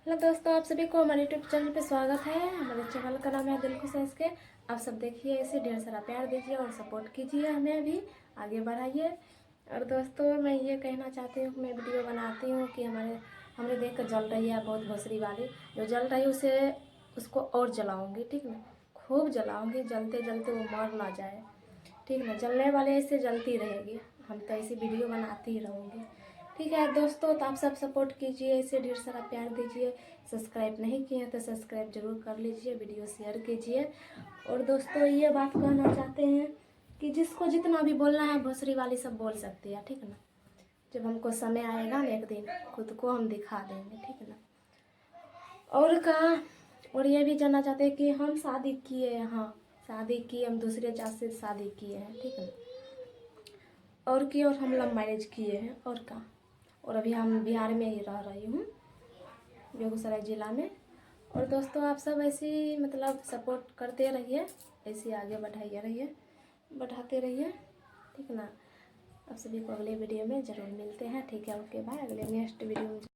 Hello दोस्तों, आप सभी को हमारे यूट्यूब चैनल पे स्वागत है। हमारे चैनल का नाम है दिल खुश है इसके। आप सब देखिए, इसे ढेर सारा प्यार दीजिए और सपोर्ट कीजिए, हमें भी आगे बढ़ाइए। और दोस्तों, मैं ये कहना चाहती हूँ कि मैं वीडियो बनाती हूँ कि हमने देख कर जल रही है बहुत भोसरी वाली, जो जल रही है उसको और जलाऊँगी, ठीक ना। खूब जलाऊँगी, जलते जलते वो मर ना जाए, ठीक ना। जलने वाले ऐसे जलती रहेगी, हम तो ऐसी वीडियो बनाती ही रहूँगी, ठीक है दोस्तों। तो आप सब सपोर्ट कीजिए, इसे ढेर सारा प्यार दीजिए। सब्सक्राइब नहीं किए हैं तो सब्सक्राइब जरूर कर लीजिए, वीडियो शेयर कीजिए। और दोस्तों, ये बात कहना चाहते हैं कि जिसको जितना भी बोलना है भोसरी वाली सब बोल सकती है, ठीक ना। जब हमको समय आएगा ना एक दिन, खुद को हम दिखा देंगे, ठीक ना। और कहा, और ये भी जानना चाहते हैं कि हम शादी किए हैं। हाँ, शादी की, हम दूसरे जात से शादी किए हैं, ठीक है। और हम लव मैरिज किए हैं, और का। और अभी हम बिहार में ही रह रही हूँ, बेगूसराय ज़िला में। और दोस्तों, आप सब ऐसे ही मतलब सपोर्ट करते रहिए, ऐसे आगे बढ़ाते रहिए, ठीक ना। आप सभी को अगले वीडियो में ज़रूर मिलते हैं, ठीक है। ओके बाय, अगले नेक्स्ट वीडियो में।